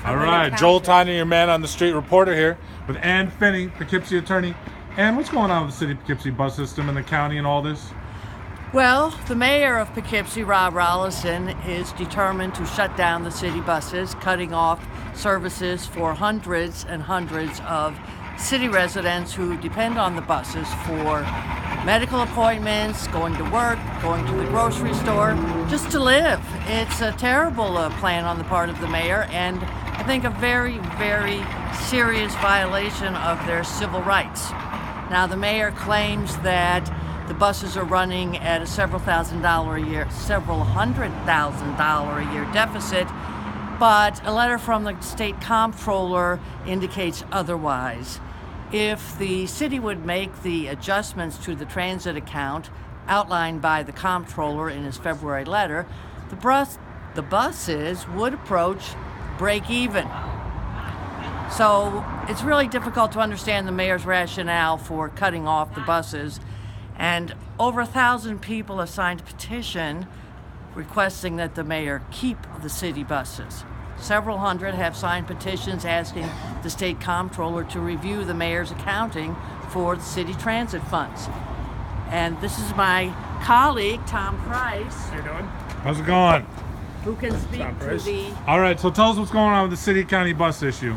All right, Joel Tanya, your man on the street reporter here with Ann Finney, Poughkeepsie attorney. Ann, what's going on with the city of Poughkeepsie bus system and the county and all this? Well, the mayor of Poughkeepsie, Rob Rollison, is determined to shut down the city buses, cutting off services for hundreds and hundreds of city residents who depend on the buses for medical appointments, going to work, going to the grocery store, just to live. It's a terrible plan on the part of the mayor, and I think a very, very serious violation of their civil rights. Now, the mayor claims that the buses are running at a several hundred thousand dollar a year deficit, but a letter from the state comptroller indicates otherwise. If the city would make the adjustments to the transit account outlined by the comptroller in his February letter, the buses would approach break even. So it's really difficult to understand the mayor's rationale for cutting off the buses. And over 1,000 people have signed a petition requesting that the mayor keep the city buses. Several hundred have signed petitions asking the state comptroller to review the mayor's accounting for the city transit funds. And this is my colleague, Tom Price. How you doing? How's it going? Who can speak to the... All right, so tell us what's going on with the city-county bus issue.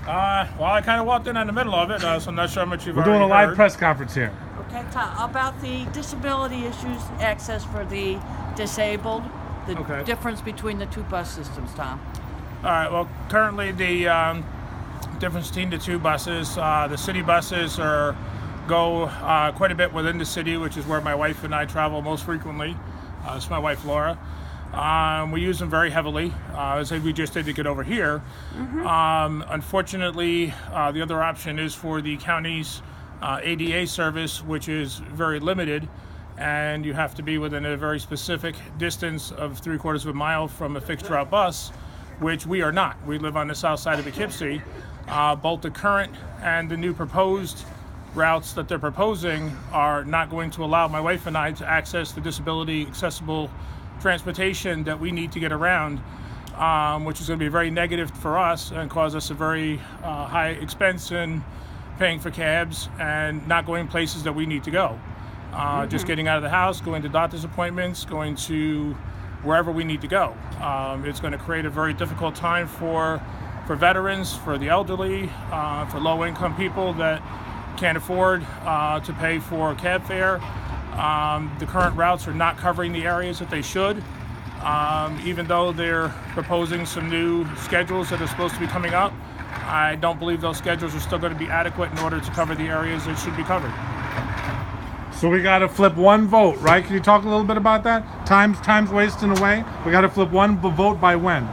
Well, I kind of walked in the middle of it, so I'm not sure how much you've We're already doing a live heard. press conference here. Okay, Tom, about the disability issues, access for the disabled, the Okay. difference between the two bus systems, Tom. All right, well, currently the difference between the two buses, the city buses go quite a bit within the city, which is where my wife and I travel most frequently. It's my wife, Laura. We use them very heavily, as we just did to get over here. Unfortunately, the other option is for the county's ADA service, which is very limited, and you have to be within a very specific distance of 3/4 of a mile from a fixed route bus, which we are not. We live on the south side of Poughkeepsie. Both the current and the new proposed routes that they're proposing are not going to allow my wife and I to access the disability accessible transportation that we need to get around, which is going to be very negative for us and cause us a very high expense in paying for cabs and not going places that we need to go. Just getting out of the house, going to doctor's appointments, going to wherever we need to go. It's going to create a very difficult time for veterans, for the elderly, for low-income people that can't afford to pay for cab fare. The current routes are not covering the areas that they should, even though they're proposing some new schedules that are supposed to be coming up. I don't believe those schedules are still going to be adequate in order to cover the areas that should be covered. So we got to flip one vote, right? Can you talk a little bit about that? Time's wasting away. We got to flip one vote by when?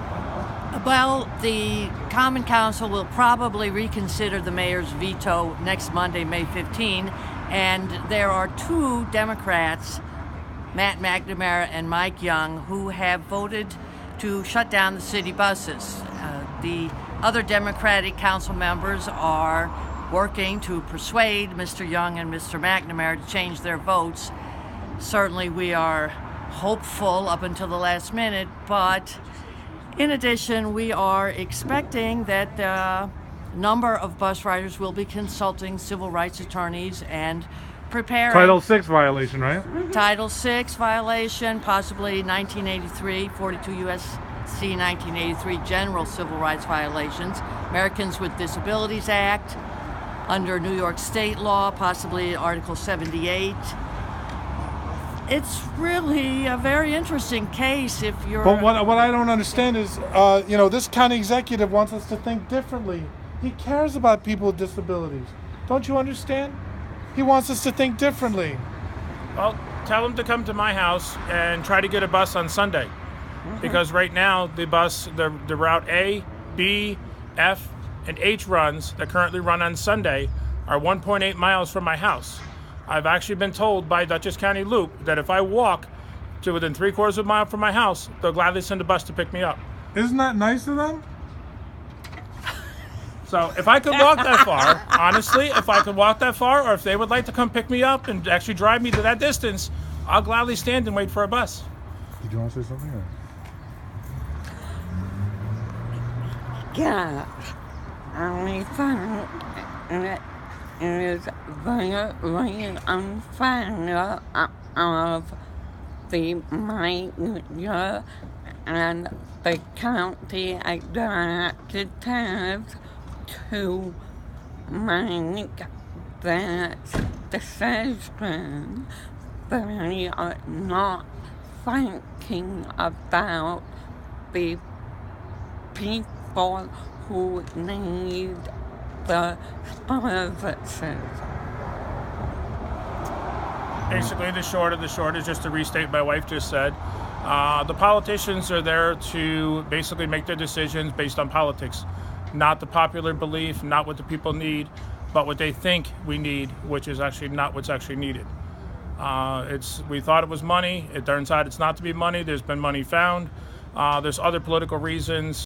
Well, the Common Council will probably reconsider the mayor's veto next Monday, May 15, and there are two Democrats, Matt McNamara and Mike Young, who have voted to shut down the city buses. The other Democratic council members are working to persuade Mr. Young and Mr. McNamara to change their votes. Certainly we are hopeful up until the last minute, but in addition, we are expecting that a number of bus riders will be consulting civil rights attorneys and preparing... Title VI violation, right? Title VI violation, possibly 1983, 42 U.S.C. 1983 general civil rights violations, Americans with Disabilities Act, under New York state law, possibly Article 78. It's really a very interesting case if you're... But what I don't understand is, this county executive wants us to think differently. He cares about people with disabilities. Don't you understand? He wants us to think differently. Well, tell them to come to my house and try to get a bus on Sunday. Because right now, the Route A, B, F, and H runs that currently run on Sunday are 1.8 miles from my house. I've actually been told by Dutchess County Loop that if I walk to within 3/4 of a mile from my house, they'll gladly send a bus to pick me up. Isn't that nice of them? So if I could walk that far, honestly, if I could walk that far, or if they would like to come pick me up and actually drive me to that distance, I'll gladly stand and wait for a bus. Did you want to say something? Yes, I think it is very unfair of the manager and the county executives to make this decision. They are not thinking about the people who need the services. Basically, the short is just to restate my wife just said. The politicians are there to basically make their decisions based on politics, not the popular belief, not what the people need, but what they think we need, which is actually not what's actually needed. We thought it was money. It turns out it's not to be money. There's been money found. There's other political reasons